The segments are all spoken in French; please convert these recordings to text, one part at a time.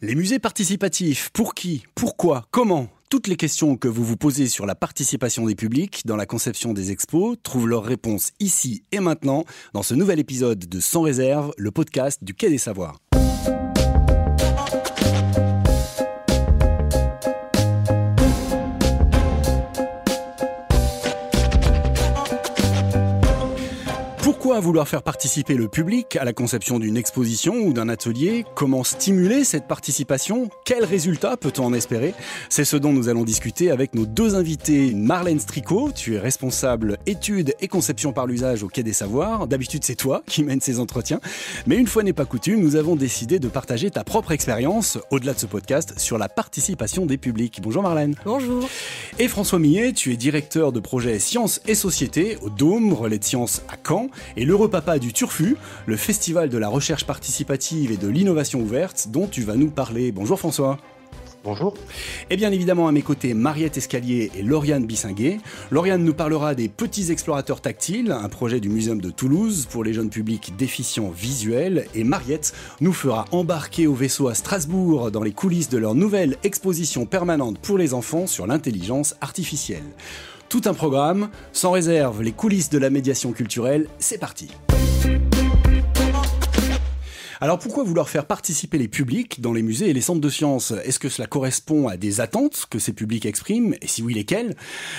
Les musées participatifs, pour qui, pourquoi, comment? Toutes les questions que vous vous posez sur la participation des publics dans la conception des expos trouvent leur réponse ici et maintenant dans ce nouvel épisode de Sans réserve, le podcast du Quai des Savoirs. Pourquoi vouloir faire participer le public à la conception d'une exposition ou d'un atelier? Comment stimuler cette participation? Quels résultats peut-on en espérer? C'est ce dont nous allons discuter avec nos deux invités. Marlène Stricot, tu es responsable études et conception par l'usage au Quai des Savoirs. D'habitude, c'est toi qui mènes ces entretiens. Mais une fois n'est pas coutume, nous avons décidé de partager ta propre expérience, au-delà de ce podcast, sur la participation des publics. Bonjour Marlène. Bonjour. Et François Millet, tu es directeur de projet Sciences et Société au Dôme, Relais de Sciences à Caen, et l'heureux papa du Turfu, le festival de la recherche participative et de l'innovation ouverte dont tu vas nous parler. Bonjour François. Bonjour. Et bien évidemment à mes côtés, Mariette Escalier et Lauriane Bissinguet. Lauriane nous parlera des Petits Explorateurs Tactiles, un projet du Muséum de Toulouse pour les jeunes publics déficients visuels. Et Mariette nous fera embarquer au vaisseau à Strasbourg dans les coulisses de leur nouvelle exposition permanente pour les enfants sur l'intelligence artificielle. Tout un programme, sans réserve, les coulisses de la médiation culturelle, c'est parti. Alors pourquoi vouloir faire participer les publics dans les musées et les centres de sciences? Est-ce que cela correspond à des attentes que ces publics expriment? Et si oui, lesquelles?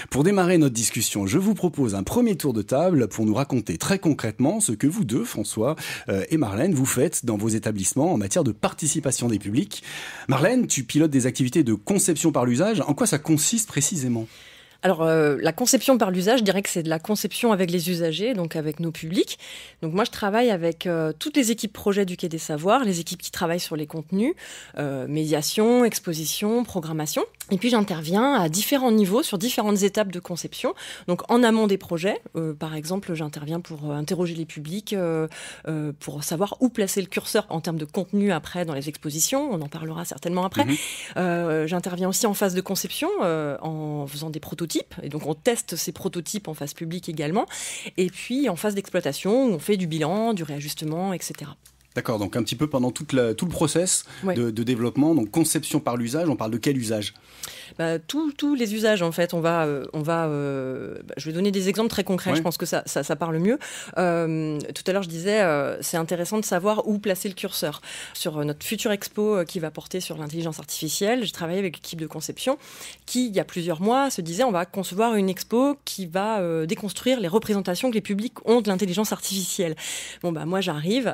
Pour démarrer notre discussion, je vous propose un premier tour de table pour nous raconter très concrètement ce que vous deux, François et Marlène, vous faites dans vos établissements en matière de participation des publics. Marlène, tu pilotes des activités de conception par l'usage. En quoi ça consiste précisément ? Alors, la conception par l'usage, je dirais que c'est de la conception avec les usagers, donc avec nos publics. Donc moi, je travaille avec toutes les équipes projets du Quai des Savoirs, les équipes qui travaillent sur les contenus, médiation, exposition, programmation. Et puis, j'interviens à différents niveaux, sur différentes étapes de conception. Donc, en amont des projets, par exemple, j'interviens pour interroger les publics, pour savoir où placer le curseur en termes de contenu après dans les expositions. On en parlera certainement après. J'interviens aussi en phase de conception, en faisant des prototypes. Et donc, on teste ces prototypes en phase publique également. Et puis, en phase d'exploitation, où on fait du bilan, du réajustement, etc. D'accord, donc un petit peu pendant tout le process de développement, donc conception par l'usage, on parle de quel usage ? Tous les usages, en fait, je vais donner des exemples très concrets, je pense que ça parle mieux. Tout à l'heure, je disais, c'est intéressant de savoir où placer le curseur. Sur notre future expo qui va porter sur l'intelligence artificielle, j'ai travaillé avec l'équipe de conception qui, il y a plusieurs mois, se disait on va concevoir une expo qui va déconstruire les représentations que les publics ont de l'intelligence artificielle. Moi, j'arrive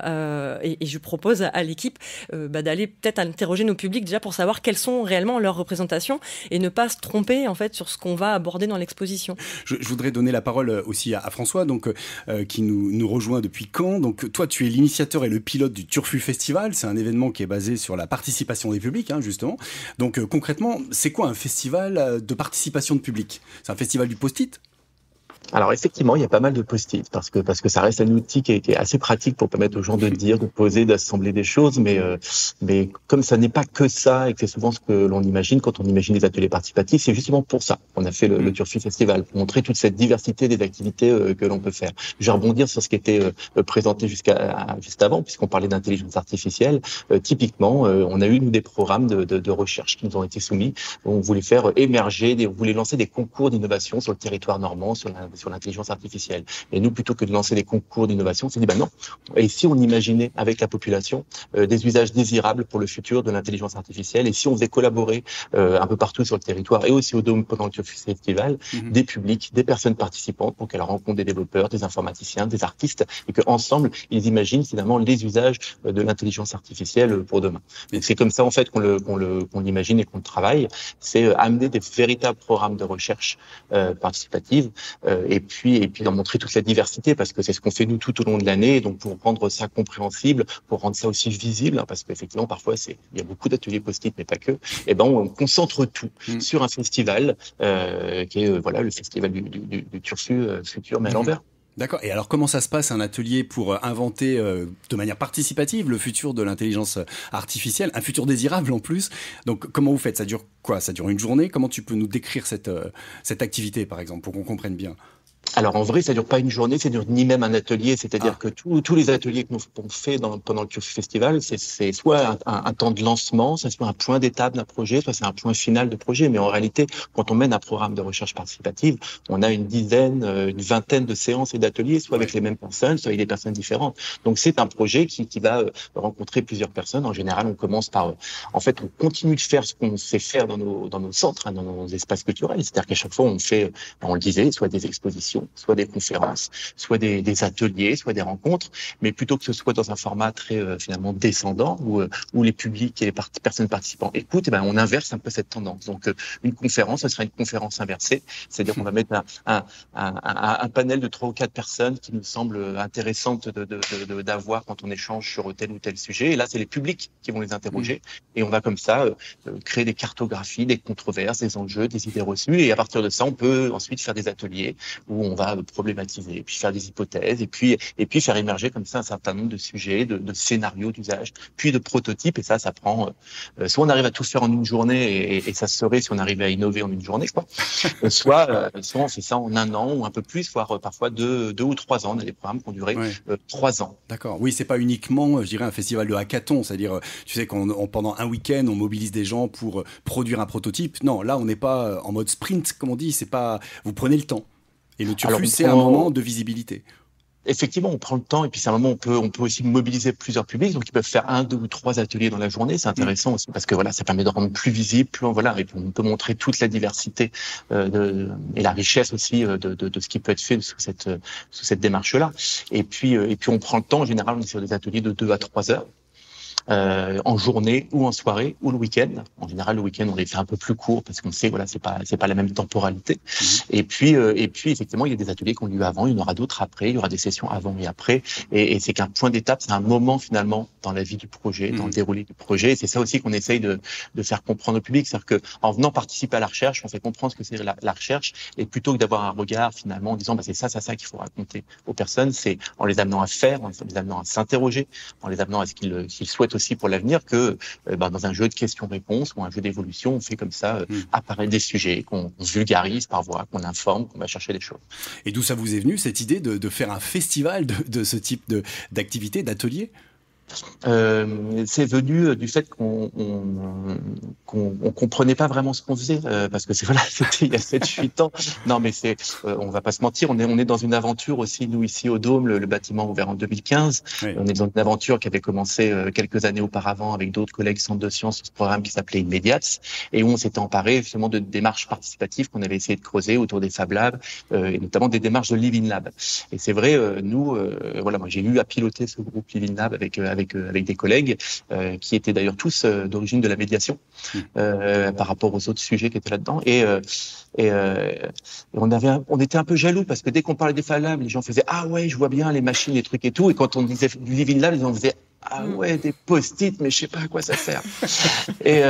et je propose à l'équipe d'aller peut-être interroger nos publics déjà pour savoir quelles sont réellement leurs représentations et ne pas se tromper en fait sur ce qu'on va aborder dans l'exposition. Je voudrais donner la parole aussi à François, donc qui nous rejoint depuis Caen. Donc toi, tu es l'initiateur et le pilote du Turfu Festival. C'est un événement qui est basé sur la participation des publics, justement. Donc concrètement, c'est quoi un festival de participation de public? C'est un festival du post-it? Alors effectivement, il y a pas mal de post-it parce que ça reste un outil qui est assez pratique pour permettre aux gens de dire, de poser, d'assembler des choses. Mais comme ça n'est pas que ça et que c'est souvent ce que l'on imagine quand on imagine des ateliers participatifs, c'est justement pour ça qu'on a fait le Turfu Festival, pour montrer toute cette diversité des activités que l'on peut faire. Je vais rebondir sur ce qui était présenté juste avant, puisqu'on parlait d'intelligence artificielle. Typiquement, on a eu nous des programmes de recherche qui nous ont été soumis. On voulait faire émerger, on voulait lancer des concours d'innovation sur le territoire normand, sur l'intelligence artificielle. Et nous, plutôt que de lancer des concours d'innovation, on s'est dit, non. Et si on imaginait avec la population des usages désirables pour le futur de l'intelligence artificielle, et si on faisait collaborer un peu partout sur le territoire et aussi au Dôme pendant le Turfu Festival, des publics, des personnes participantes pour qu'elles rencontrent des développeurs, des informaticiens, des artistes, et qu'ensemble, ils imaginent finalement les usages de l'intelligence artificielle pour demain. Donc, c'est comme ça, en fait, qu'on l'imagine et qu'on le travaille. C'est amener des véritables programmes de recherche participative et puis d'en montrer toute la diversité, parce que c'est ce qu'on fait nous tout au long de l'année, donc pour rendre ça compréhensible, pour rendre ça aussi visible, parce qu'effectivement parfois il y a beaucoup d'ateliers post-it mais pas que, et on concentre tout sur un festival qui est le festival du Turfu futur mais à l'envers. D'accord. Et alors, comment ça se passe un atelier pour inventer de manière participative le futur de l'intelligence artificielle, un futur désirable en plus? Donc, comment vous faites? Ça dure quoi? Ça dure une journée? Comment tu peux nous décrire cette activité, par exemple, pour qu'on comprenne bien? Alors en vrai, ça dure pas une journée, ça dure ni même un atelier. C'est-à-dire que tous les ateliers que nous on fait pendant le cursus festival, c'est soit un temps de lancement, ça soit un point d'étape d'un projet, soit c'est un point final de projet. Mais en réalité, quand on mène un programme de recherche participative, on a une vingtaine de séances et d'ateliers, soit avec les mêmes personnes, soit avec des personnes différentes. Donc c'est un projet qui va rencontrer plusieurs personnes. En général, on commence par, en fait, on continue de faire ce qu'on sait faire dans nos centres, dans nos espaces culturels. C'est-à-dire qu'à chaque fois, on fait, on le disait, soit des expositions, soit des conférences, soit des ateliers, soit des rencontres, mais plutôt que ce soit dans un format très finalement descendant où les publics et les personnes participantes écoutent, on inverse un peu cette tendance. Donc une conférence, ce sera une conférence inversée, c'est-à-dire qu'on va mettre un panel de 3 ou 4 personnes qui nous semblent intéressantes d'avoir quand on échange sur tel ou tel sujet. Et là, c'est les publics qui vont les interroger, et on va comme ça créer des cartographies, des controverses, des enjeux, des idées reçues, et à partir de ça, on peut ensuite faire des ateliers où on va problématiser, puis faire des hypothèses, et puis faire émerger comme ça un certain nombre de sujets, de scénarios d'usage, puis de prototypes, et ça prend, soit on arrive à tout faire en une journée, et ça se serait si on arrivait à innover en une journée, quoi. Soit on fait ça en 1 an, ou un peu plus, voire parfois 2 ou 3 ans. On a des programmes qui ont duré 3 ans. D'accord. Oui, c'est pas uniquement, je dirais, un festival de hackathon, c'est-à-dire, tu sais, pendant un week-end, on mobilise des gens pour produire un prototype. Non, là, on n'est pas en mode sprint, comme on dit, c'est pas, vous prenez le temps. Et le turfus, c'est un moment de visibilité. Effectivement, on prend le temps, et puis c'est un moment où on peut aussi mobiliser plusieurs publics, donc ils peuvent faire 1, 2 ou 3 ateliers dans la journée. C'est intéressant aussi parce que voilà, ça permet de rendre plus visible, et puis on peut montrer toute la diversité et la richesse aussi de ce qui peut être fait sous cette démarche-là. Et puis on prend le temps. En général, on est sur des ateliers de 2 à 3 heures. En journée ou en soirée ou le week-end. En général, le week-end, on les fait un peu plus courts parce qu'on sait, voilà, c'est pas la même temporalité. Et puis effectivement, il y a des ateliers qui ont lieu avant, il y en aura d'autres après, il y aura des sessions avant et après. Et c'est qu'un point d'étape, c'est un moment finalement dans la vie du projet, dans le déroulé du projet. Et c'est ça aussi qu'on essaye de faire comprendre au public. C'est-à-dire que en venant participer à la recherche, on fait comprendre ce que c'est la recherche. Et plutôt que d'avoir un regard finalement en disant, c'est ça qu'il faut raconter aux personnes, c'est en les amenant à faire, en les amenant à s'interroger, en les amenant à ce qu'ils souhaitent aussi pour l'avenir, que dans un jeu de questions-réponses ou un jeu d'évolution, on fait comme ça apparaître des sujets qu'on vulgarise par voix, qu'on informe, qu'on va chercher des choses. Et d'où ça vous est venu, cette idée de faire un festival de ce type d'activité, d'atelier ? C'est venu du fait qu'on comprenait pas vraiment ce qu'on faisait, parce que c'était il y a 7-8 ans. Non, mais on va pas se mentir, on est dans une aventure aussi, nous ici au Dôme, le bâtiment ouvert en 2015. Oui. On est dans une aventure qui avait commencé quelques années auparavant avec d'autres collègues centres de sciences, ce programme qui s'appelait Immediates, et où on s'était emparé justement de démarches participatives qu'on avait essayé de creuser autour des Fab Labs, et notamment des démarches de Living Lab. Et c'est vrai, nous, moi j'ai eu à piloter ce groupe Living Lab avec des collègues qui étaient d'ailleurs tous d'origine de la médiation par rapport aux autres sujets qui étaient là-dedans, et on était un peu jaloux parce que dès qu'on parlait des Fab Labs, les gens faisaient ah ouais, je vois bien les machines, les trucs et tout, et quand on disait du Living Lab, les gens faisaient ah ouais, des post-it, mais je sais pas à quoi ça sert. Et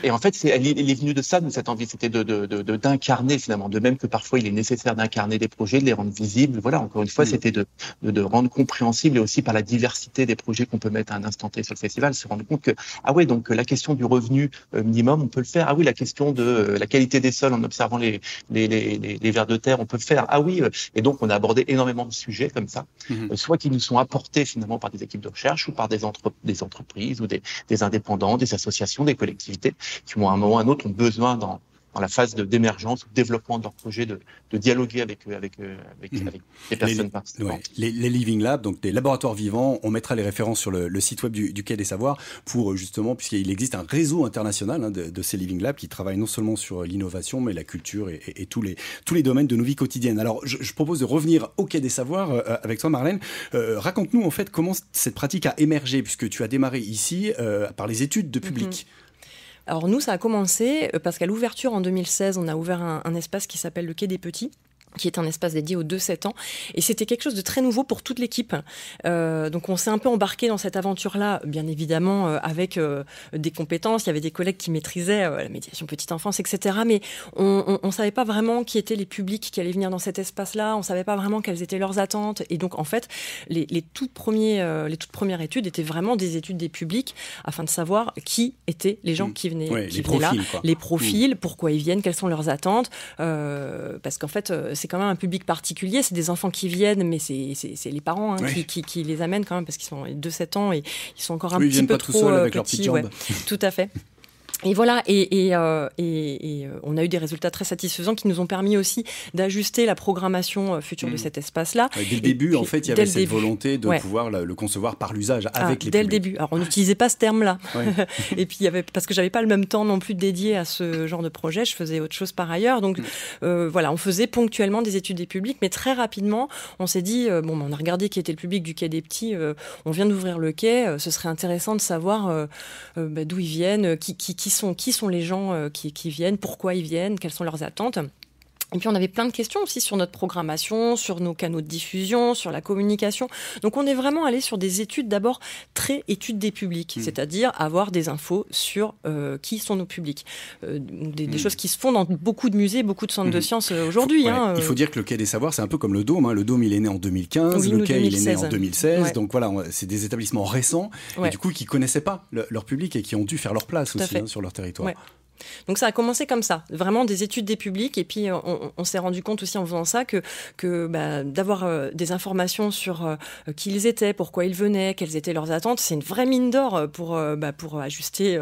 en fait, il est venu de ça, de cette envie, c'était d'incarner finalement, de même que parfois il est nécessaire d'incarner des projets, de les rendre visibles. Voilà, encore une fois, c'était de rendre compréhensible, et aussi par la diversité des projets qu'on peut mettre à un instant T sur le festival, se rendre compte que ah ouais, donc la question du revenu minimum, on peut le faire. Ah oui, la question de la qualité des sols en observant les vers de terre, on peut le faire. Ah oui, et donc on a abordé énormément de sujets comme ça, soit qui nous sont apportés finalement par des équipes de recherche ou par des entreprises ou des indépendants, des associations, des collectivités qui, à un moment ou à un autre, ont besoin dans la phase d'émergence ou de développement de leur projet de dialoguer avec les personnes participantes. Ouais. Les Living Labs, donc des laboratoires vivants, on mettra les références sur le site web du Quai des Savoirs pour justement, puisqu'il existe un réseau international de ces Living Labs qui travaillent non seulement sur l'innovation, mais la culture et tous les domaines de nos vies quotidiennes. Alors, je propose de revenir au Quai des Savoirs avec toi, Marlène. Raconte-nous en fait comment cette pratique a émergé, puisque tu as démarré ici par les études de public. Alors nous, ça a commencé parce qu'à l'ouverture en 2016, on a ouvert un espace qui s'appelle le Quai des Petits, qui est un espace dédié aux 2-7 ans. Et c'était quelque chose de très nouveau pour toute l'équipe. Donc on s'est un peu embarqué dans cette aventure-là, bien évidemment, avec des compétences. Il y avait des collègues qui maîtrisaient la médiation petite enfance, etc. Mais on savait pas vraiment qui étaient les publics qui allaient venir dans cet espace-là. On savait pas vraiment quelles étaient leurs attentes. Et donc, en fait, les toutes premières études étaient vraiment des études des publics afin de savoir qui étaient les gens qui venaient, les profils, là. Les profils, pourquoi ils viennent, quelles sont leurs attentes. Parce qu'en fait, c'est quand même un public particulier. C'est des enfants qui viennent, mais c'est les parents qui les amènent quand même, parce qu'ils sont 2-7 ans et ils sont encore un petit peu trop avec leurs petits. petites jambes. Tout à fait. Et voilà, et on a eu des résultats très satisfaisants qui nous ont permis aussi d'ajuster la programmation future de cet espace-là. Dès le début, en fait, il y avait cette volonté de pouvoir le concevoir par l'usage avec les publics. Dès le début. Alors, on n'utilisait pas ce terme-là. Et puis, parce que j'avais pas le même temps non plus dédié à ce genre de projet, je faisais autre chose par ailleurs. Donc, voilà, on faisait ponctuellement des études des publics, mais très rapidement, on s'est dit, on a regardé qui était le public du Quai des Petits, on vient d'ouvrir le quai, ce serait intéressant de savoir d'où ils viennent, qui sont les gens qui viennent, pourquoi ils viennent, quelles sont leurs attentes. Et puis on avait plein de questions aussi sur notre programmation, sur nos canaux de diffusion, sur la communication. Donc on est vraiment allé sur des études d'abord très études des publics, c'est-à-dire avoir des infos sur qui sont nos publics. Des choses qui se font dans beaucoup de musées, beaucoup de centres de sciences aujourd'hui. Il faut dire que le Quai des Savoirs, c'est un peu comme le Dôme. Le Dôme, il est né en 2015, le Quai, il est né en 2016. Donc voilà, c'est des établissements récents et du coup qui ne connaissaient pas leur public et qui ont dû faire leur place aussi sur leur territoire. Donc ça a commencé comme ça, vraiment des études des publics, et puis on s'est rendu compte aussi en faisant ça que d'avoir des informations sur qui ils étaient, pourquoi ils venaient, quelles étaient leurs attentes, c'est une vraie mine d'or pour ajuster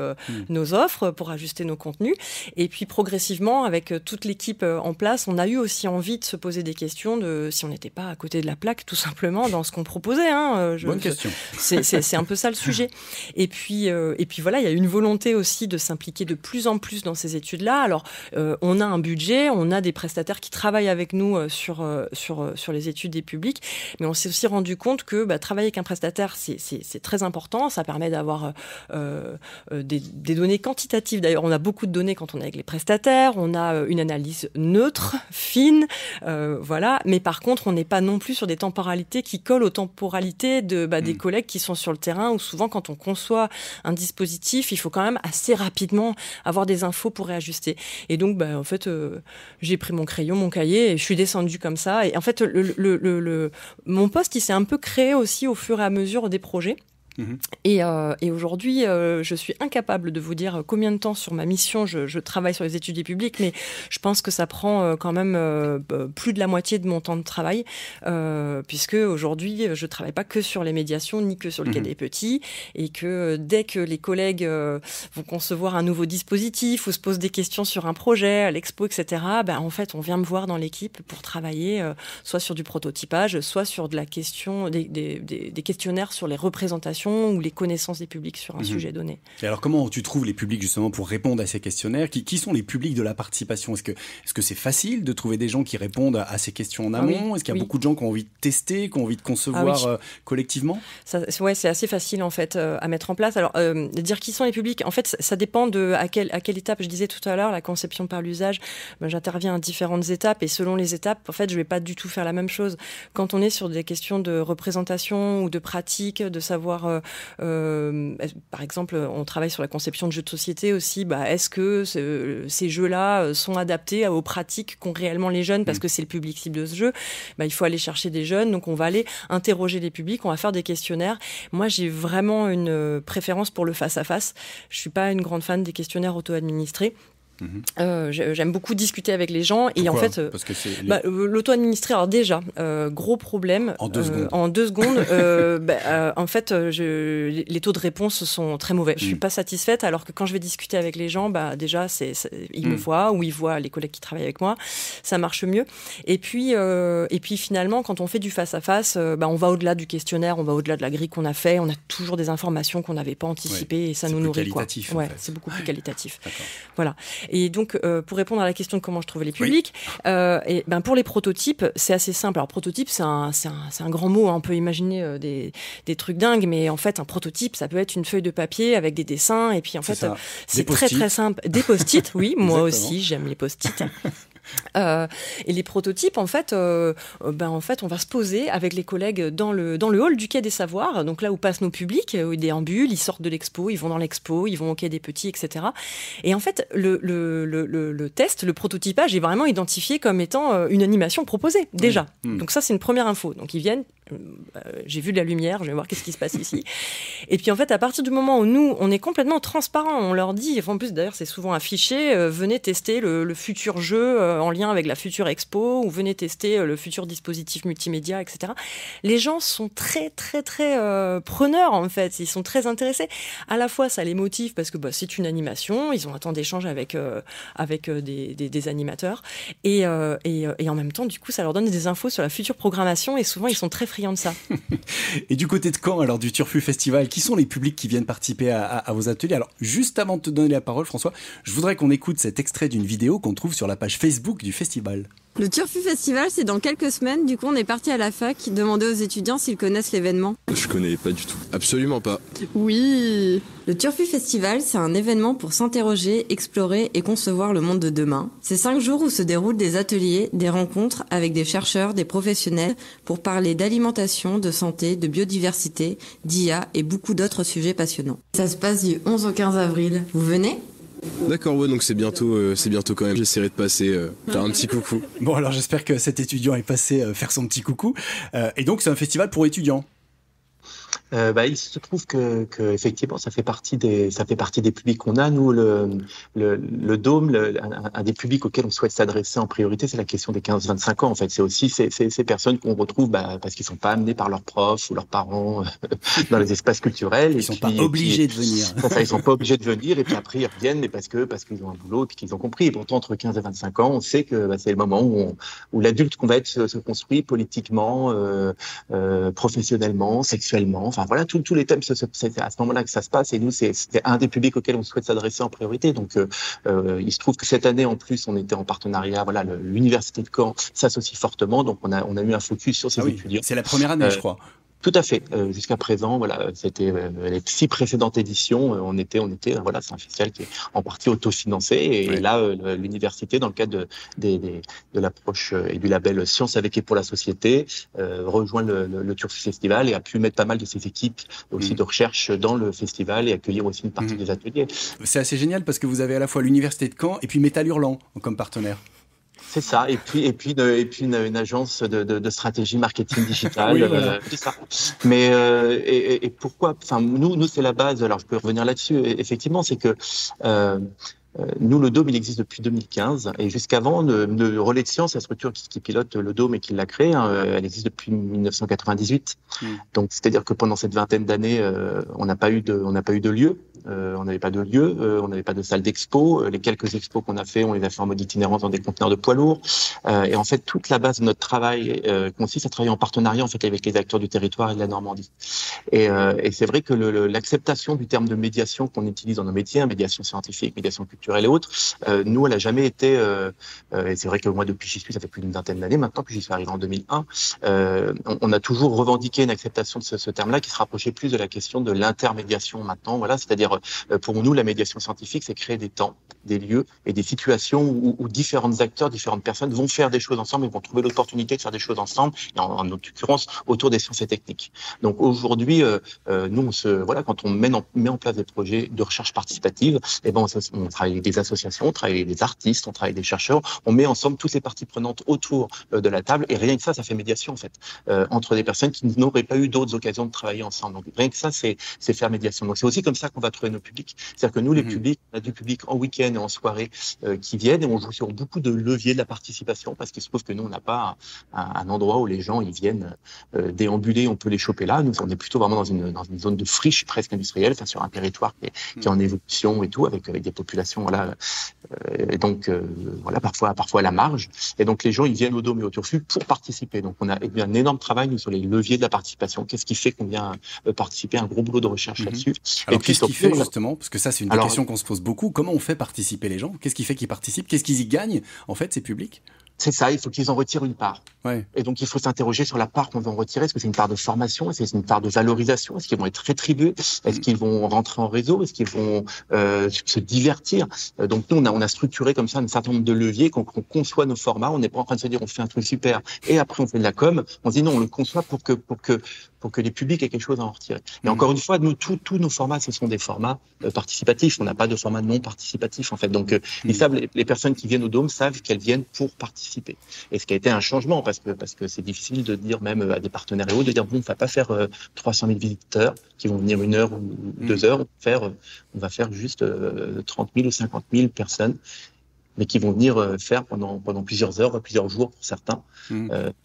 nos offres, pour ajuster nos contenus. Et puis progressivement, avec toute l'équipe en place, on a eu aussi envie de se poser des questions de si on n'était pas à côté de la plaque, tout simplement, dans ce qu'on proposait. Bonne question. C'est un peu ça le sujet. Et puis voilà, il y a une volonté aussi de s'impliquer de plus en plus dans ces études-là. Alors, on a un budget, on a des prestataires qui travaillent avec nous sur les études des publics, mais on s'est aussi rendu compte que travailler avec un prestataire, c'est très important. Ça permet d'avoir des données quantitatives. D'ailleurs, on a beaucoup de données quand on est avec les prestataires. On a une analyse neutre, fine, voilà. Mais par contre, on n'est pas non plus sur des temporalités qui collent aux temporalités des collègues qui sont sur le terrain, où souvent, quand on conçoit un dispositif, il faut quand même assez rapidement avoir des infos pour réajuster. Et donc, en fait, j'ai pris mon crayon, mon cahier, et je suis descendue comme ça. Et en fait, mon poste, il s'est un peu créé aussi au fur et à mesure des projets. Et aujourd'hui, je suis incapable de vous dire combien de temps sur ma mission je travaille sur les études du public, mais je pense que ça prend quand même plus de la moitié de mon temps de travail, puisque aujourd'hui, je travaille pas que sur les médiations, ni que sur le Quai des Petits, et que dès que les collègues vont concevoir un nouveau dispositif ou se posent des questions sur un projet, à l'expo, etc., en fait, on vient me voir dans l'équipe pour travailler soit sur du prototypage, soit sur de la question, des questionnaires sur les représentations ou les connaissances des publics sur un sujet donné. Et alors comment tu trouves les publics justement pour répondre à ces questionnaires ? Qui sont les publics de la participation ? Est-ce que c'est facile de trouver des gens qui répondent à ces questions en amont ? Est-ce qu'il y a beaucoup de gens qui ont envie de tester, qui ont envie de concevoir collectivement ? C'est assez facile en fait à mettre en place. Alors dire qui sont les publics, en fait ça dépend de à quelle étape. Je disais tout à l'heure, la conception par l'usage, j'interviens à différentes étapes, et selon les étapes, en fait je vais pas du tout faire la même chose. Quand on est sur des questions de représentation ou de pratique, de savoir par exemple, on travaille sur la conception de jeux de société aussi. Est-ce que ces jeux-là sont adaptés aux pratiques qu'ont réellement les jeunes, parce que c'est le public cible de ce jeu. Il faut aller chercher des jeunes, donc on va aller interroger les publics, on va faire des questionnaires. Moi, j'ai vraiment une préférence pour le face-à-face. Je suis pas une grande fan des questionnaires auto-administrés. J'aime beaucoup discuter avec les gens. Pourquoi ? Et en fait, parce que c'est l'auto-administré, alors déjà, gros problème. En 2 secondes. En 2 secondes, en fait, les taux de réponse sont très mauvais. Je suis pas satisfaite, alors que quand je vais discuter avec les gens, déjà, ils me voient, ou ils voient les collègues qui travaillent avec moi. Ça marche mieux. Et puis finalement, quand on fait du face-à-face, on va au-delà du questionnaire, on va au-delà de la grille qu'on a fait. On a toujours des informations qu'on n'avait pas anticipées, et ça nous nourrit. C'est qualitatif. Ouais, c'est beaucoup plus qualitatif. Voilà. Et donc, pour répondre à la question de comment je trouvais les publics, pour les prototypes, c'est assez simple. Alors, prototype, c'est un grand mot. On peut imaginer des trucs dingues, mais en fait, un prototype, ça peut être une feuille de papier avec des dessins. Et puis, en fait, c'est très, très simple. Des post-it, oui. Moi aussi, j'aime les post-it. Et les prototypes, en fait, on va se poser avec les collègues dans le hall du Quai des Savoirs, donc là où passent nos publics, où ils déambulent, ils sortent de l'expo, ils vont dans l'expo, ils vont au Quai des Petits, etc. Et en fait, le test, le prototypage est vraiment identifié comme étant une animation proposée, déjà. Donc ça, c'est une première info. Donc ils viennent, j'ai vu de la lumière, je vais voir qu'est-ce qui se passe ici. Et puis en fait, à partir du moment où nous, on est complètement transparent, on leur dit, en plus d'ailleurs c'est souvent affiché, venez tester le futur jeu en lien avec la future expo, ou venez tester le futur dispositif multimédia, etc. Les gens sont très très très preneurs en fait, ils sont très intéressés. À la fois ça les motive parce que c'est une animation, ils ont un temps d'échange avec des animateurs, et en même temps du coup ça leur donne des infos sur la future programmation, et souvent ils sont très friands de ça. Et du côté de Caen, alors du Turfu Festival, qui sont les publics qui viennent participer à vos ateliers? Alors juste avant de te donner la parole, François, je voudrais qu'on écoute cet extrait d'une vidéo qu'on trouve sur la page Facebook du festival. Le Turfu Festival, c'est dans quelques semaines. Du coup, on est parti à la fac demander aux étudiants s'ils connaissent l'événement. Je connais pas du tout. Absolument pas. Oui. Le Turfu Festival, c'est un événement pour s'interroger, explorer et concevoir le monde de demain. C'est 5 jours où se déroulent des ateliers, des rencontres avec des chercheurs, des professionnels pour parler d'alimentation, de santé, de biodiversité, d'IA et beaucoup d'autres sujets passionnants. Ça se passe du 11 au 15 avril. Vous venez ? D'accord, ouais, donc c'est bientôt quand même. J'essaierai de passer, faire un petit coucou. Bon, alors j'espère que cet étudiant est passé faire son petit coucou. Et donc c'est un festival pour étudiants. Il se trouve que effectivement ça fait partie des publics qu'on a. Nous, le Dôme, un des publics auxquels on souhaite s'adresser en priorité, c'est la question des 15-25 ans. En fait, c'est aussi ces personnes qu'on retrouve parce qu'ils sont pas amenés par leurs profs ou leurs parents dans les espaces culturels. Ils sont pas obligés de venir. Ils sont pas obligés de venir, et puis après ils reviennent, mais parce qu'ils ont un boulot et puis qu'ils ont compris. Et pourtant, entre 15 et 25 ans, on sait que c'est le moment où l'adulte qu'on va être se construit politiquement, professionnellement, sexuellement. Enfin voilà, tous les thèmes, c'est à ce moment-là que ça se passe, et nous, c'était un des publics auxquels on souhaite s'adresser en priorité. Donc, il se trouve que cette année, en plus, on était en partenariat. Voilà, l'université de Caen s'associe fortement, donc on a eu un focus sur ces étudiants. C'est la première année, je crois. Tout à fait. Jusqu'à présent, voilà, c'était les 6 précédentes éditions. On était, voilà, c'est un festival qui est en partie autofinancé. Et là, l'université, dans le cadre de l'approche et du label Science avec et pour la société, rejoint le Turfu Festival et a pu mettre pas mal de ses équipes aussi de recherche dans le festival et accueillir aussi une partie des ateliers. C'est assez génial parce que vous avez à la fois l'université de Caen et puis Métal Hurlant comme partenaire. C'est ça, et puis une agence de stratégie marketing digital. Oui, voilà. C'est ça. Mais et pourquoi? Enfin, nous c'est la base. Alors je peux revenir là-dessus. Effectivement, c'est que nous, le Dôme, il existe depuis 2015, et jusqu'avant, le Relais de Science, la structure qui pilote le Dôme et qui l'a créé, elle existe depuis 1998. Donc, c'est-à-dire que pendant cette vingtaine d'années, on n'a pas eu de lieu. On n'avait pas de lieu, on n'avait pas de salle d'expo. Les quelques expos qu'on a fait, on les a fait en mode itinérance dans des conteneurs de poids lourds. Et en fait, toute la base de notre travail consiste à travailler en partenariat en fait avec les acteurs du territoire et de la Normandie. Et c'est vrai que l'acceptation du terme de médiation qu'on utilise dans nos métiers, médiation scientifique, médiation culturelle et autres, nous, elle a jamais été. Et c'est vrai que moi, depuis j'y suis, ça fait plus d'une vingtaine d'années maintenant, puis j'y suis arrivé en 2001. On a toujours revendiqué une acceptation de ce terme-là qui se rapprochait plus de la question de l'intermédiation maintenant. Voilà, c'est-à-dire pour nous, la médiation scientifique, c'est créer des temps, des lieux et des situations où différents acteurs, différentes personnes vont faire des choses ensemble et vont trouver l'opportunité de faire des choses ensemble, et en l'occurrence autour des sciences et techniques. Donc aujourd'hui, nous, quand on met en place des projets de recherche participative, on travaille avec des associations, on travaille avec des artistes, on travaille avec des chercheurs, on met ensemble toutes les parties prenantes autour de la table, et rien que ça fait médiation en fait, entre des personnes qui n'auraient pas eu d'autres occasions de travailler ensemble. Donc rien que ça, c'est faire médiation. Donc c'est aussi comme ça qu'on va trouver nos publics. C'est-à-dire que nous, les publics, on a du public en week-end et en soirée qui viennent, et on joue sur beaucoup de leviers de la participation, parce qu'il se trouve que nous, on n'a pas un endroit où les gens ils viennent déambuler, on peut les choper là. Nous, on est plutôt vraiment dans une zone de friche presque industrielle, enfin sur un territoire qui est en évolution et tout, avec des populations et donc parfois à la marge. Et donc les gens ils viennent au Dôme et au Turfu pour participer. Donc on a un énorme travail nous, sur les leviers de la participation. Qu'est-ce qui fait qu'on vient participer? Un gros boulot de recherche là-dessus. Alors qu'est-ce qui fait justement, parce que ça c'est une des questions qu'on se pose beaucoup, comment on fait participer les gens? Qu'est-ce qui fait qu'ils participent? Qu'est-ce qu'ils y gagnent en fait, ces publics? C'est ça, il faut qu'ils en retirent une part. Ouais. Et donc, il faut s'interroger sur la part qu'on va en retirer. Est-ce que c'est une part de formation? Est-ce que c'est une part de valorisation? Est-ce qu'ils vont être rétribués? Est-ce qu'ils vont rentrer en réseau? Est-ce qu'ils vont se divertir? Donc, nous, on a structuré comme ça un certain nombre de leviers, qu'on conçoit nos formats. On n'est pas en train de se dire on fait un truc super et après on fait de la com. On se dit non, on le conçoit pour que pour que les publics aient quelque chose à en retirer. Et encore une fois, nous, tous nos formats, ce sont des formats participatifs. On n'a pas de format non participatif, en fait. Donc, ils savent, les personnes qui viennent au Dôme savent qu'elles viennent pour participer. Et ce qui a été un changement, parce que c'est difficile de dire, même à des partenaires et autres, de dire, bon, on va pas faire 300 000 visiteurs qui vont venir 1 heure ou 2 heures. On va faire juste 30 000 ou 50 000 personnes, mais qui vont venir faire pendant plusieurs heures, plusieurs jours pour certains,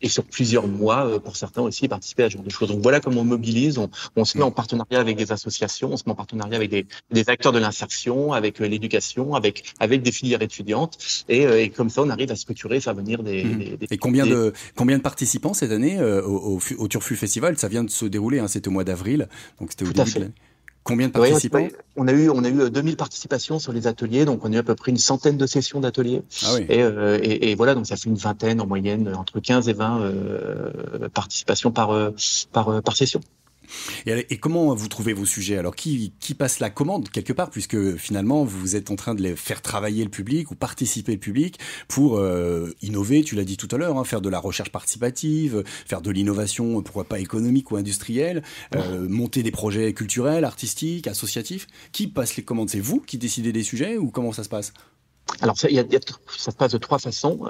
et sur plusieurs mois pour certains aussi, participer à ce genre de choses. Donc voilà comment on mobilise, on se met en partenariat avec des associations, on se met en partenariat avec des acteurs de l'insertion, avec l'éducation, avec des filières étudiantes, et comme ça on arrive à structurer, faire venir des Et combien de participants cette année au Turfu Festival? Ça vient de se dérouler, hein, c'était au mois d'avril, donc c'était au début de l'année. Combien de participants? Oui, on a eu 2000 participations sur les ateliers, donc on a eu à peu près une centaine de sessions d'ateliers. Ah oui. Et voilà, donc ça fait une vingtaine en moyenne, entre 15 et 20 participations par session. Et comment vous trouvez vos sujets? Alors, qui passe la commande quelque part, puisque finalement, vous êtes en train de les faire travailler le public ou participer le public pour innover, tu l'as dit tout à l'heure, hein, faire de la recherche participative, faire de l'innovation, pourquoi pas économique ou industrielle, monter des projets culturels, artistiques, associatifs. Qui passe les commandes? C'est vous qui décidez des sujets ou comment ça se passe? Alors ça se passe de 3 façons.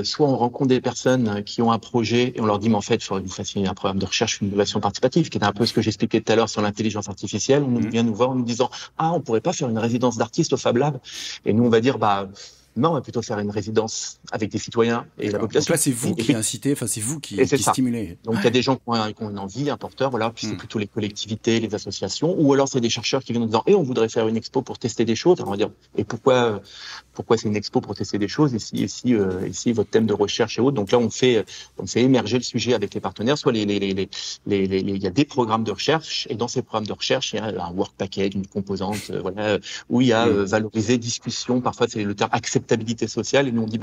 Soit on rencontre des personnes qui ont un projet et on leur dit mais en fait il faudrait que vous fassiez un programme de recherche, une innovation participative, qui est un peu ce que j'expliquais tout à l'heure sur l'intelligence artificielle. On vient nous voir en nous disant on pourrait pas faire une résidence d'artiste au Fab Lab, et nous on va dire non, on va plutôt faire une résidence avec des citoyens et la population. Donc là, c'est vous qui incitez, c'est vous qui stimulez. Donc il y a des gens qui ont une envie, un porteur, voilà, puis c'est plutôt les collectivités, les associations, ou alors c'est des chercheurs qui viennent en disant on voudrait faire une expo pour tester des choses. Alors on va dire et pourquoi c'est une expo pour tester des choses, et si votre thème de recherche et autres. Donc là on fait émerger le sujet avec les partenaires, soit il y a des programmes de recherche, et dans ces programmes de recherche il y a un work package, une composante où il y a valoriser, discussion, parfois c'est le terme acceptabilité sociale, et nous on dit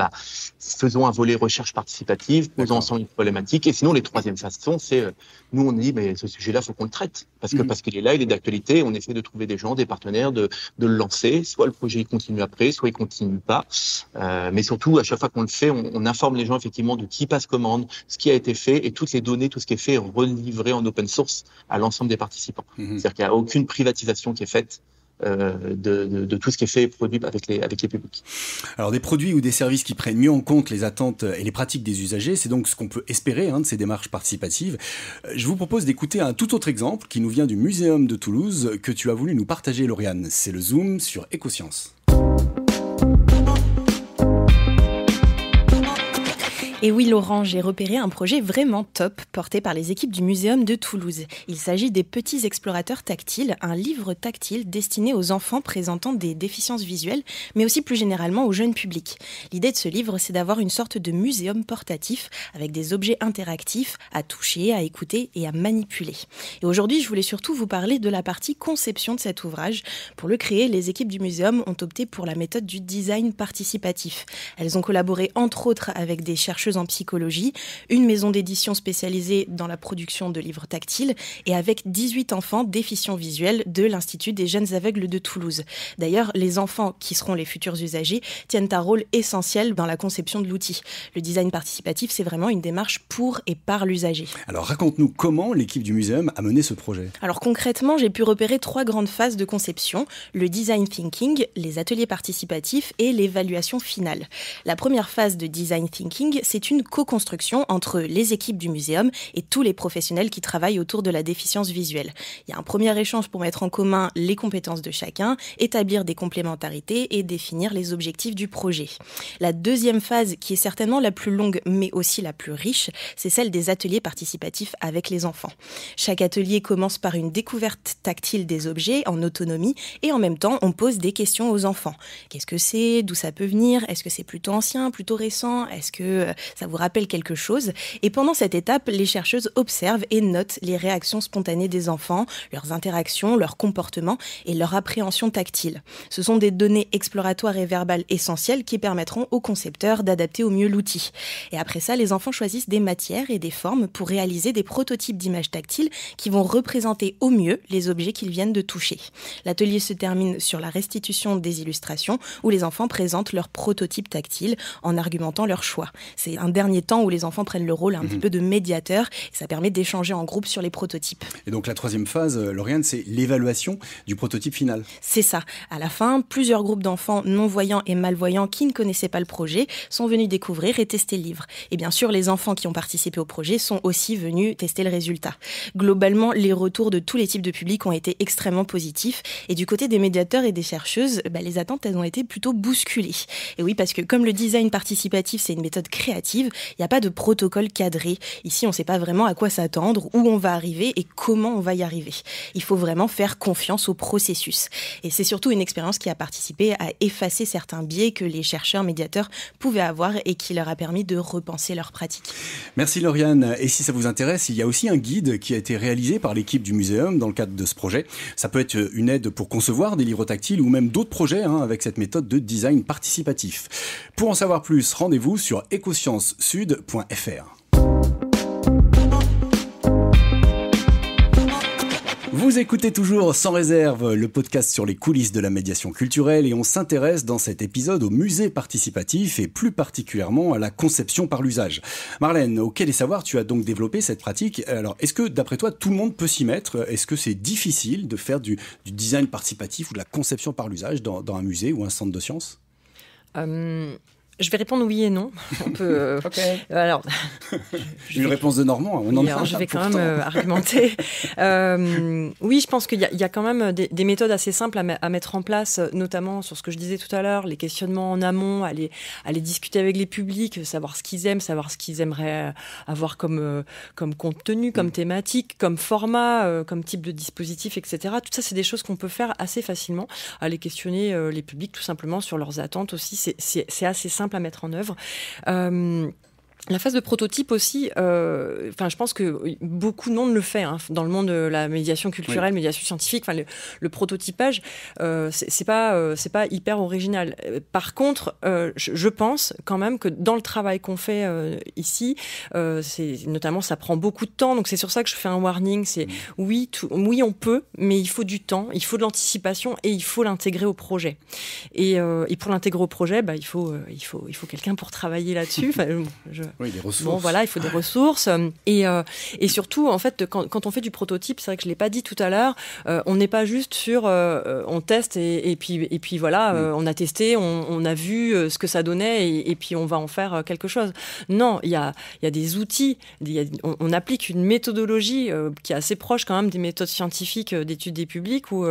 faisons un volet recherche participative, posons ensemble une problématique, et sinon les troisième façon c'est nous on dit mais ce sujet-là faut qu'on le traite parce qu'il est là, il est d'actualité, on essaie de trouver des gens, des partenaires, de le lancer, soit le projet il continue après, soit il continue pas, mais surtout à chaque fois qu'on le fait, on informe les gens effectivement de qui passe commande, ce qui a été fait, et toutes les données, tout ce qui est fait est relivré en open source à l'ensemble des participants. C'est-à-dire qu'il n'y a aucune privatisation qui est faite de tout ce qui est fait et produit avec les publics. Alors des produits ou des services qui prennent mieux en compte les attentes et les pratiques des usagers, c'est donc ce qu'on peut espérer de ces démarches participatives. Je vous propose d'écouter un tout autre exemple qui nous vient du Muséum de Toulouse que tu as voulu nous partager, Lauriane. C'est le Zoom sur Écosciences. Et oui Laurent, j'ai repéré un projet vraiment top porté par les équipes du Muséum de Toulouse. Il s'agit des Petits Explorateurs Tactiles, un livre tactile destiné aux enfants présentant des déficiences visuelles, mais aussi plus généralement au jeune public. L'idée de ce livre, c'est d'avoir une sorte de muséum portatif avec des objets interactifs à toucher, à écouter et à manipuler. Et aujourd'hui, je voulais surtout vous parler de la partie conception de cet ouvrage. Pour le créer, les équipes du muséum ont opté pour la méthode du design participatif. Elles ont collaboré entre autres avec des chercheurs en psychologie, une maison d'édition spécialisée dans la production de livres tactiles et avec 18 enfants déficients visuels de l'Institut des jeunes aveugles de Toulouse. D'ailleurs, les enfants qui seront les futurs usagers tiennent un rôle essentiel dans la conception de l'outil. Le design participatif, c'est vraiment une démarche pour et par l'usager. Alors raconte-nous comment l'équipe du muséum a mené ce projet. Alors concrètement, j'ai pu repérer 3 grandes phases de conception, le design thinking, les ateliers participatifs et l'évaluation finale. La première phase de design thinking, c'est une co-construction entre les équipes du muséum et tous les professionnels qui travaillent autour de la déficience visuelle. Il y a un premier échange pour mettre en commun les compétences de chacun, établir des complémentarités et définir les objectifs du projet. La deuxième phase, qui est certainement la plus longue mais aussi la plus riche, c'est celle des ateliers participatifs avec les enfants. Chaque atelier commence par une découverte tactile des objets en autonomie et en même temps on pose des questions aux enfants. Qu'est-ce que c'est? D'où ça peut venir? Est-ce que c'est plutôt ancien, plutôt récent? Est-ce que ça vous rappelle quelque chose? Et pendant cette étape, les chercheuses observent et notent les réactions spontanées des enfants, leurs interactions, leurs comportements et leur appréhension tactile. Ce sont des données exploratoires et verbales essentielles qui permettront aux concepteurs d'adapter au mieux l'outil. Et après ça, les enfants choisissent des matières et des formes pour réaliser des prototypes d'images tactiles qui vont représenter au mieux les objets qu'ils viennent de toucher. L'atelier se termine sur la restitution des illustrations où les enfants présentent leurs prototypes tactiles en argumentant leur choix. C'est un dernier temps où les enfants prennent le rôle un petit peu de médiateur. Et ça permet d'échanger en groupe sur les prototypes. Et donc la troisième phase, Lauriane, c'est l'évaluation du prototype final. C'est ça. À la fin, plusieurs groupes d'enfants non-voyants et malvoyants qui ne connaissaient pas le projet sont venus découvrir et tester le livre. Et bien sûr, les enfants qui ont participé au projet sont aussi venus tester le résultat. Globalement, les retours de tous les types de publics ont été extrêmement positifs. Et du côté des médiateurs et des chercheuses, les attentes, elles ont été plutôt bousculées. Et oui, parce que comme le design participatif, c'est une méthode créative, il n'y a pas de protocole cadré. Ici, on ne sait pas vraiment à quoi s'attendre, où on va arriver et comment on va y arriver. Il faut vraiment faire confiance au processus. Et c'est surtout une expérience qui a participé à effacer certains biais que les chercheurs médiateurs pouvaient avoir et qui leur a permis de repenser leurs pratiques. Merci Lauriane. Et si ça vous intéresse, il y a aussi un guide qui a été réalisé par l'équipe du Muséum dans le cadre de ce projet. Ça peut être une aide pour concevoir des livres tactiles ou même d'autres projets avec cette méthode de design participatif. Pour en savoir plus, rendez-vous sur ecosciencesud.fr. Vous écoutez toujours Sans réserve, le podcast sur les coulisses de la médiation culturelle, et on s'intéresse dans cet épisode au musée participatif et plus particulièrement à la conception par l'usage. Marlène, au Quai des Savoirs, tu as donc développé cette pratique. Alors, est-ce que d'après toi, tout le monde peut s'y mettre ? Est-ce que c'est difficile de faire du design participatif ou de la conception par l'usage dans un musée ou un centre de sciences ? Je vais répondre oui et non. On peut, alors, une réponse de Normand, on en a. Je vais quand même argumenter. Oui, je pense qu'il y a quand même des méthodes assez simples à mettre en place, notamment sur ce que je disais tout à l'heure, les questionnements en amont, aller discuter avec les publics, savoir ce qu'ils aiment, savoir ce qu'ils aimeraient avoir comme contenu, comme thématique, comme format, comme type de dispositif, etc. Tout ça, c'est des choses qu'on peut faire assez facilement. Aller questionner les publics tout simplement sur leurs attentes aussi, c'est assez simple à mettre en œuvre. La phase de prototype aussi, je pense que beaucoup de monde le fait dans le monde de la médiation culturelle, médiation scientifique. Le prototypage, c'est pas hyper original. Par contre, je pense quand même que dans le travail qu'on fait ici, notamment ça prend beaucoup de temps. Donc c'est sur ça que je fais un warning. C'est oui, on peut, mais il faut du temps, il faut de l'anticipation et il faut l'intégrer au projet. Et pour l'intégrer au projet, il faut quelqu'un pour travailler là-dessus. Oui, des ressources. Bon, voilà, il faut des ressources. Et surtout, en fait, quand on fait du prototype, c'est vrai que je ne l'ai pas dit tout à l'heure, on n'est pas juste sur on teste et puis voilà, on a testé, on a vu ce que ça donnait et puis on va en faire quelque chose. Non, il y a des outils, on applique une méthodologie qui est assez proche quand même des méthodes scientifiques d'études des publics où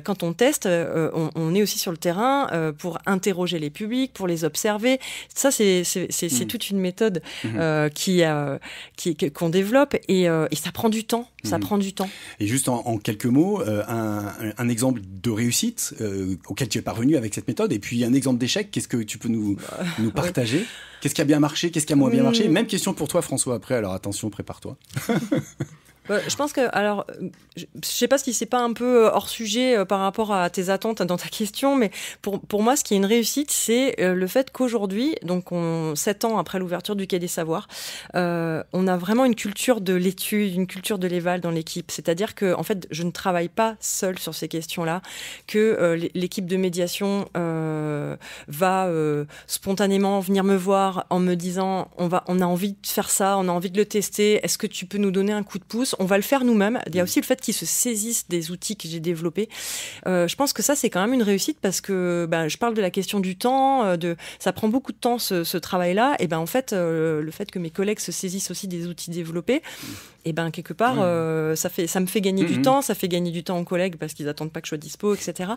quand on teste, on est aussi sur le terrain pour interroger les publics, pour les observer. Ça, c'est toute une méthode qu'on développe et ça prend du temps. Ça prend du temps. Et juste en quelques mots, un exemple de réussite auquel tu es parvenu avec cette méthode, et puis un exemple d'échec. Qu'est-ce que tu peux nous partager ? Qu'est-ce qui a bien marché ? Qu'est-ce qui a moins bien marché ? Même question pour toi, François, après. Alors attention, prépare-toi. Je pense que, alors, je sais pas si c'est pas un peu hors sujet par rapport à tes attentes dans ta question, mais pour moi, ce qui est une réussite, c'est le fait qu'aujourd'hui, donc 7 ans après l'ouverture du Quai des Savoirs, on a vraiment une culture de l'étude, une culture de l'éval dans l'équipe. C'est-à-dire que, en fait, je ne travaille pas seule sur ces questions-là, que l'équipe de médiation va spontanément venir me voir en me disant, on a envie de faire ça, on a envie de le tester. Est-ce que tu peux nous donner un coup de pouce ? On va le faire nous-mêmes. Il y a aussi le fait qu'ils se saisissent des outils que j'ai développés. Je pense que ça, c'est quand même une réussite parce que je parle de la question du temps. Ça prend beaucoup de temps, ce travail-là. Et en fait, le fait que mes collègues se saisissent aussi des outils développés, quelque part, ça me fait gagner du temps. Ça fait gagner du temps aux collègues parce qu'ils n'attendent pas que je sois dispo, etc.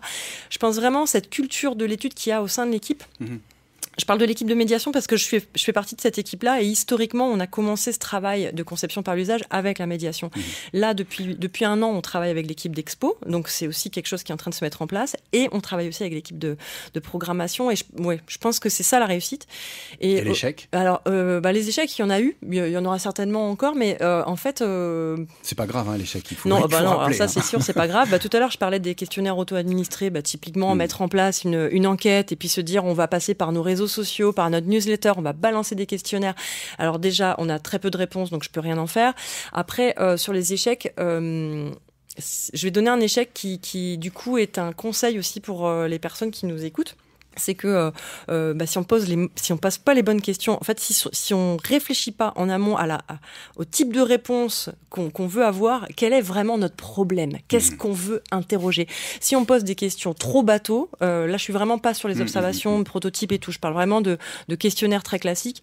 Je pense vraiment cette culture de l'étude qu'il y a au sein de l'équipe. Je parle de l'équipe de médiation parce que je fais partie de cette équipe-là et historiquement, on a commencé ce travail de conception par l'usage avec la médiation. Là, depuis un an, on travaille avec l'équipe d'Expo, donc c'est aussi quelque chose qui est en train de se mettre en place et on travaille aussi avec l'équipe de programmation et je pense que c'est ça la réussite. Et l'échec ? Alors, les échecs, il y en a eu, il y en aura certainement encore, mais en fait... C'est pas grave, l'échec, il faut non, rappeler, alors ça c'est sûr, c'est pas grave. Tout à l'heure, je parlais des questionnaires auto-administrés, typiquement mettre en place une enquête et puis se dire on va passer par nos réseaux sociaux, par notre newsletter, on va balancer des questionnaires. Alors déjà, on a très peu de réponses, donc je peux rien en faire. Après, sur les échecs, je vais donner un échec qui du coup est un conseil aussi pour les personnes qui nous écoutent. c'est que si on passe pas les bonnes questions, en fait, si on réfléchit pas en amont au type de réponse qu'on veut avoir, quel est vraiment notre problème ? Qu'est-ce qu'on veut interroger ? Si on pose des questions trop bateaux, là, je suis vraiment pas sur les observations, prototypes et tout. Je parle vraiment de questionnaires très classiques.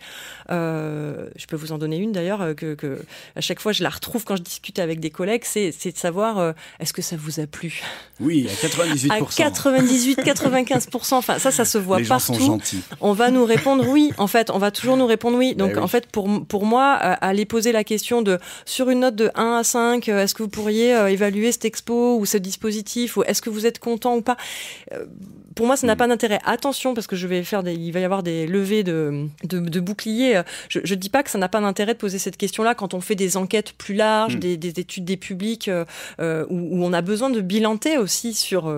Je peux vous en donner une d'ailleurs que à chaque fois je la retrouve quand je discute avec des collègues. C'est de savoir est-ce que ça vous a plu ? Oui, à 98%. À 98, 95%. Enfin, ça se voit les gens partout. sont gentils. On va nous répondre oui. En fait, on va toujours nous répondre oui. Donc, oui. En fait, pour moi, aller poser la question sur une note de 1 à 5, est-ce que vous pourriez évaluer cette expo ou ce dispositif, ou est-ce que vous êtes content ou pas ? Pour moi, ça n'a pas d'intérêt. Attention, parce que il va y avoir des levées de boucliers. Je dis pas que ça n'a pas d'intérêt de poser cette question-là quand on fait des enquêtes plus larges, des études des publics, où on a besoin de bilanter aussi sur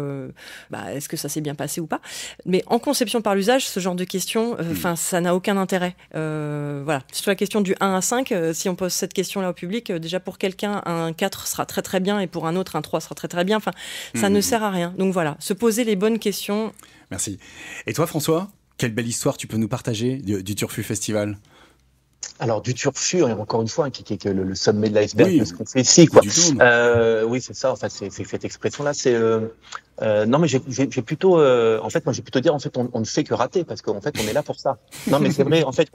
est-ce que ça s'est bien passé ou pas. Mais en conception par l'usage, ce genre de questions, ça n'a aucun intérêt. Voilà. Sur la question du 1 à 5, si on pose cette question-là au public, déjà pour quelqu'un, un 4 sera très très bien et pour un autre, un 3 sera très très bien. Enfin, ça ne sert à rien. Donc voilà, se poser les bonnes questions. Merci. Et toi, François, quelle belle histoire tu peux nous partager du Turfu Festival ? Alors du Turfu, encore une fois, qui est le sommet de l'iceberg de ce qu'on fait ici, quoi. Oui, c'est ça. Enfin, c'est cette expression-là. C'est non, mais j'ai plutôt, en fait, moi, j'ai plutôt dire, en fait, on ne fait que rater, parce qu'en fait, on est là pour ça. Non, mais c'est vrai. En fait,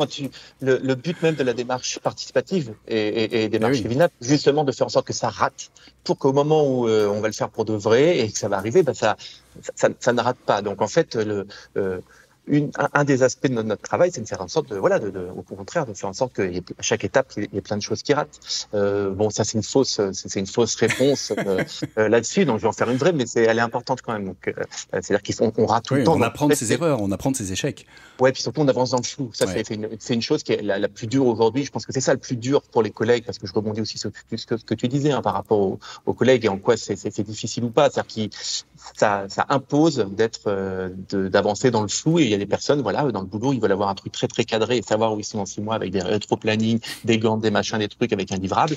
le but même de la démarche participative et démarche féminine, justement, de faire en sorte que ça rate, pour qu'au moment où on va le faire pour de vrai et que ça va arriver, ça ne rate pas. Donc, en fait, un des aspects de notre travail, c'est de faire en sorte au contraire, de faire en sorte qu'à chaque étape, il y ait plein de choses qui ratent. Ça, c'est une fausse réponse là-dessus, donc je vais en faire une vraie, mais elle est importante quand même. Donc, c'est-à-dire qu'on rate tout le temps. On apprend de ses erreurs, on apprend de ses échecs. Ouais, puis surtout, on avance dans le flou. Ça, c'est une chose qui est la plus dure aujourd'hui. Je pense que c'est ça le plus dur pour les collègues, parce que je rebondis aussi sur ce que tu disais, par rapport aux collègues et en quoi c'est difficile ou pas. C'est-à-dire ça impose d'avancer dans le flou, et il y a des personnes, dans le boulot, ils veulent avoir un truc très très cadré et savoir où ils sont dans 6 mois avec des rétro-planning, des gants, des machins, des trucs avec un livrable.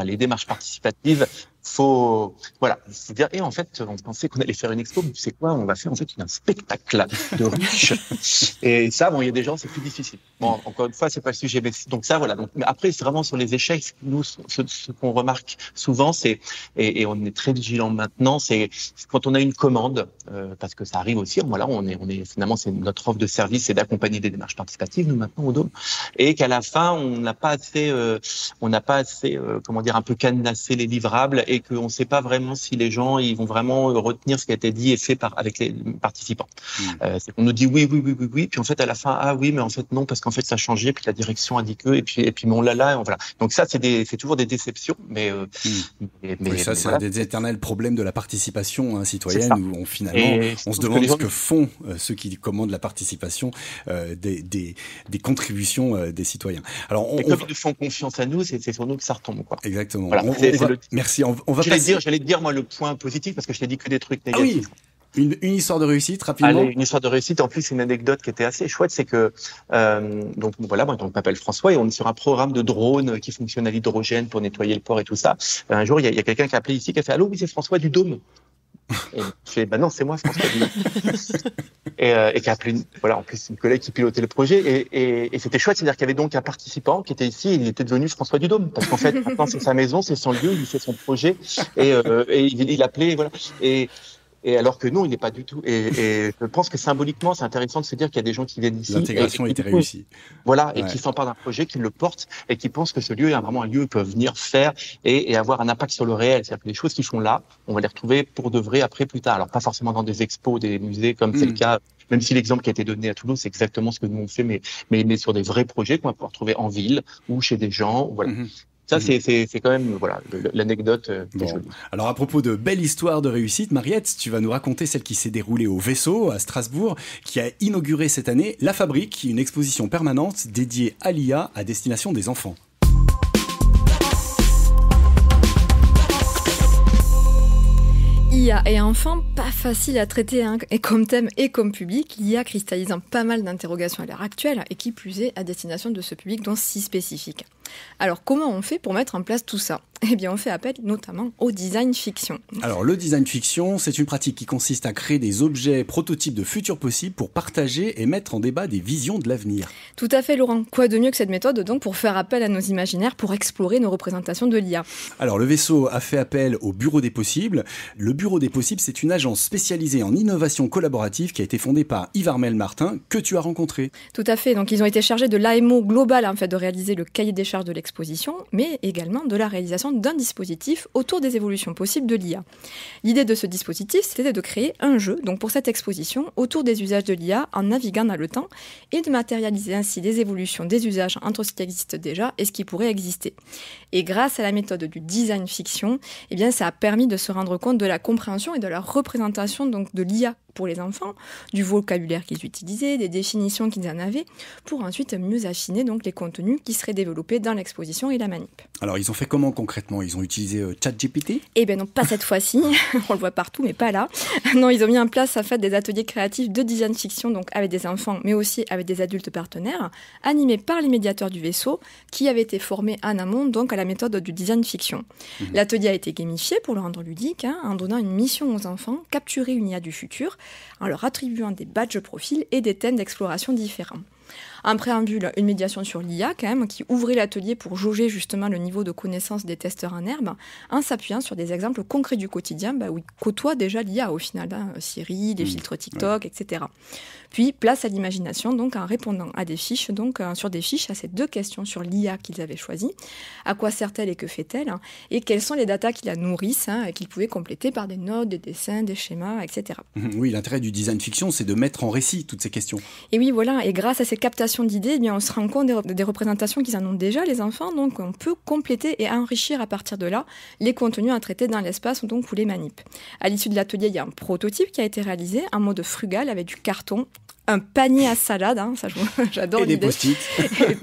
Les démarches participatives, faut dire, et en fait, on pensait qu'on allait faire une expo, mais tu sais quoi, on va faire en fait un spectacle de ruches. Et ça, il y a des gens, c'est plus difficile. Bon, encore une fois, c'est pas le sujet, mais donc ça, voilà. Donc, mais après, c'est vraiment sur les échecs. Nous, ce qu'on remarque souvent, c'est, et on est très vigilant maintenant, c'est quand on a une commande, parce que ça arrive aussi. Voilà, on est finalement, c'est notre offre de service, c'est d'accompagner des démarches participatives, nous maintenant au Dôme, et qu'à la fin, on n'a pas assez, un peu cadenassé les livrables, et qu'on ne sait pas vraiment si les gens ils vont vraiment retenir ce qui a été dit et fait avec les participants. C'est qu'on nous dit oui, puis en fait à la fin mais en fait non, parce qu'en fait ça a changé, puis la direction a dit que, et puis mais on l'a là, voilà. Donc ça c'est toujours des déceptions, mais ça c'est un des éternels problèmes de la participation citoyenne, où on se demande ce que font ceux qui commandent la participation des contributions des citoyens. Alors comme ils font confiance à nous, c'est sur nous que ça retombe, quoi. Exactement. Voilà. Merci. On va J'allais te dire moi le point positif, parce que je t'ai dit que des trucs négatifs. Une histoire de réussite, rapidement. Allez, une histoire de réussite. En plus, c'est une anecdote qui était assez chouette, c'est que moi, je m'appelle François et on est sur un programme de drone qui fonctionne à l'hydrogène pour nettoyer le port et tout ça. Un jour, il y a quelqu'un qui a appelé ici, qui a fait « Allô, oui, c'est François du Dôme ». Et je fais non, c'est moi, François du Dôme. Et qui a appelé en plus une collègue qui pilotait le projet, et c'était chouette, c'est-à-dire qu'il y avait donc un participant qui était ici, et il était devenu François du Dôme, parce qu'en fait maintenant c'est sa maison, c'est son lieu, il fait son projet, et il appelait, voilà. Et alors que non, il n'est pas du tout. Et je pense que symboliquement, c'est intéressant de se dire qu'il y a des gens qui viennent d'ici. L'intégration a été réussie. Voilà, et qui s'emparent d'un projet, qui le portent, et qui pensent que ce lieu est vraiment un lieu où ils peuvent venir faire et avoir un impact sur le réel. C'est-à-dire que les choses qu'ils font là, on va les retrouver pour de vrai après, plus tard. Alors pas forcément dans des expos, des musées, comme c'est le cas. Même si l'exemple qui a été donné à Toulouse, c'est exactement ce que nous on fait, mais sur des vrais projets qu'on va pouvoir trouver en ville ou chez des gens. Voilà. Ça, c'est quand même l'anecdote. Bon. Alors, à propos de belles histoires de réussite, Mariette, tu vas nous raconter celle qui s'est déroulée au Vaisseau, à Strasbourg, qui a inauguré cette année La Fabrique, une exposition permanente dédiée à l'IA à destination des enfants. IA et enfants, pas facile à traiter, et comme thème et comme public, l'IA cristallisant pas mal d'interrogations à l'heure actuelle, et qui plus est à destination de ce public donc si spécifique. Alors comment on fait pour mettre en place tout ça ? Eh bien, on fait appel notamment au design fiction. Alors, le design fiction, c'est une pratique qui consiste à créer des objets prototypes de futurs possibles pour partager et mettre en débat des visions de l'avenir. Tout à fait, Laurent. Quoi de mieux que cette méthode donc pour faire appel à nos imaginaires, pour explorer nos représentations de l'IA? Alors, le vaisseau a fait appel au Bureau des Possibles. Le Bureau des Possibles, c'est une agence spécialisée en innovation collaborative qui a été fondée par Yves Armel-Martin, que tu as rencontré. Tout à fait. Donc, ils ont été chargés de l'AMO global, en fait, de réaliser le cahier des charges de l'exposition, mais également de la réalisation d'un dispositif autour des évolutions possibles de l'IA. L'idée de ce dispositif, c'était de créer un jeu, donc pour cette exposition, autour des usages de l'IA en naviguant dans le temps et de matérialiser ainsi des évolutions des usages entre ce qui existe déjà et ce qui pourrait exister. Et grâce à la méthode du design fiction, eh bien, ça a permis de se rendre compte de la compréhension et de la représentation donc, de l'IA pour les enfants, du vocabulaire qu'ils utilisaient, des définitions qu'ils en avaient, pour ensuite mieux affiner donc, les contenus qui seraient développés dans l'exposition et la manip. Alors, ils ont fait comment concrètement? Ils ont utilisé ChatGPT? Eh bien non, pas cette fois-ci, on le voit partout, mais pas là. Non, ils ont mis en place en fait, des ateliers créatifs de design fiction, donc avec des enfants, mais aussi avec des adultes partenaires, animés par les médiateurs du vaisseau, qui avaient été formés en amont donc, à la méthode du design fiction. L'atelier a été gamifié pour le rendre ludique, en donnant une mission aux enfants, capturer une IA du futur, en leur attribuant des badges profils et des thèmes d'exploration différents. En préambule, une médiation sur l'IA quand même, qui ouvrait l'atelier pour jauger justement le niveau de connaissance des testeurs en herbe, en s'appuyant sur des exemples concrets du quotidien où ils côtoient déjà l'IA au final, Siri, les filtres TikTok, etc. Puis place à l'imagination, donc en répondant à des fiches, donc sur des fiches à ces deux questions sur l'IA qu'ils avaient choisies. À quoi sert-elle et que fait-elle? Et quelles sont les datas qui la nourrissent et qu'ils pouvaient compléter par des notes, des dessins, des schémas, etc. Oui, l'intérêt du design fiction, c'est de mettre en récit toutes ces questions. Et oui, voilà. Et grâce à ces captations d'idées, eh bien, on se rend compte des représentations qu'ils en ont déjà, les enfants. Donc, on peut compléter et enrichir à partir de là les contenus à traiter dans l'espace donc, ou les manips. À l'issue de l'atelier, il y a un prototype qui a été réalisé en mode frugal avec du carton, un panier à salade, ça j'adore l'idée. Et des post-it.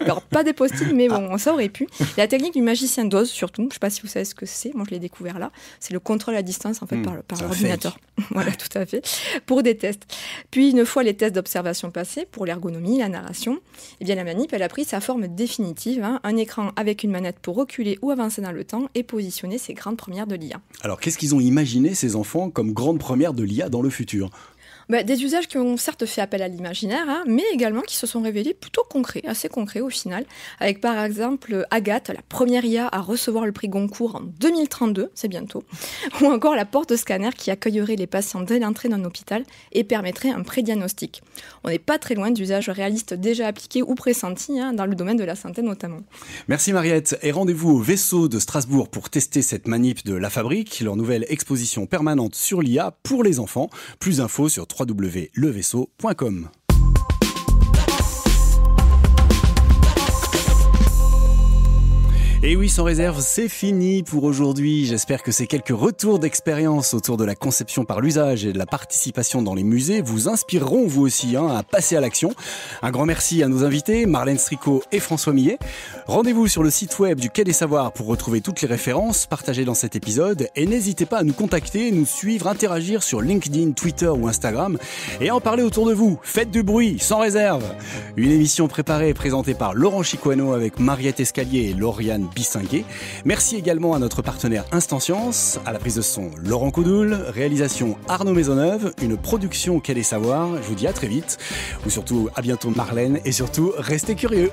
Alors, pas des post-it, mais bon, ça aurait pu. La technique du magicien d'Oz, surtout, je ne sais pas si vous savez ce que c'est, moi je l'ai découvert là, c'est le contrôle à distance en fait, par l'ordinateur. Voilà, tout à fait, pour des tests. Puis, une fois les tests d'observation passés, pour l'ergonomie, la narration, eh bien, la manip, elle a pris sa forme définitive, un écran avec une manette pour reculer ou avancer dans le temps et positionner ces grandes premières de l'IA. Alors, qu'est-ce qu'ils ont imaginé, ces enfants, comme grandes premières de l'IA dans le futur ? Des usages qui ont certes fait appel à l'imaginaire, mais également qui se sont révélés plutôt concrets, assez concrets au final, avec par exemple Agathe, la première IA à recevoir le prix Goncourt en 2032, c'est bientôt, ou encore la porte-scanner qui accueillerait les patients dès l'entrée d'un hôpital et permettrait un pré-diagnostic. On n'est pas très loin d'usages réalistes déjà appliqués ou pressentis dans le domaine de la santé notamment. Merci Mariette, et rendez-vous au Vaisseau de Strasbourg pour tester cette manip de La Fabrique, leur nouvelle exposition permanente sur l'IA pour les enfants. Plus d'infos sur www.levaisseau.com. Et oui, sans réserve, c'est fini pour aujourd'hui. J'espère que ces quelques retours d'expérience autour de la conception par l'usage et de la participation dans les musées vous inspireront vous aussi à passer à l'action. Un grand merci à nos invités, Marlène Stricot et François Millet. Rendez-vous sur le site web du Quai des Savoirs pour retrouver toutes les références partagées dans cet épisode. Et n'hésitez pas à nous contacter, nous suivre, interagir sur LinkedIn, Twitter ou Instagram et en parler autour de vous. Faites du bruit, sans réserve. Une émission préparée et présentée par Laurent Chicoano avec Mariette Escalier et Lauriane Bissinguet. Merci également à notre partenaire Instant Science, à la prise de son Laurent Coudoul, réalisation Arnaud Maisonneuve, une production Quai des Savoirs. Je vous dis à très vite, ou surtout à bientôt Marlène, et surtout restez curieux.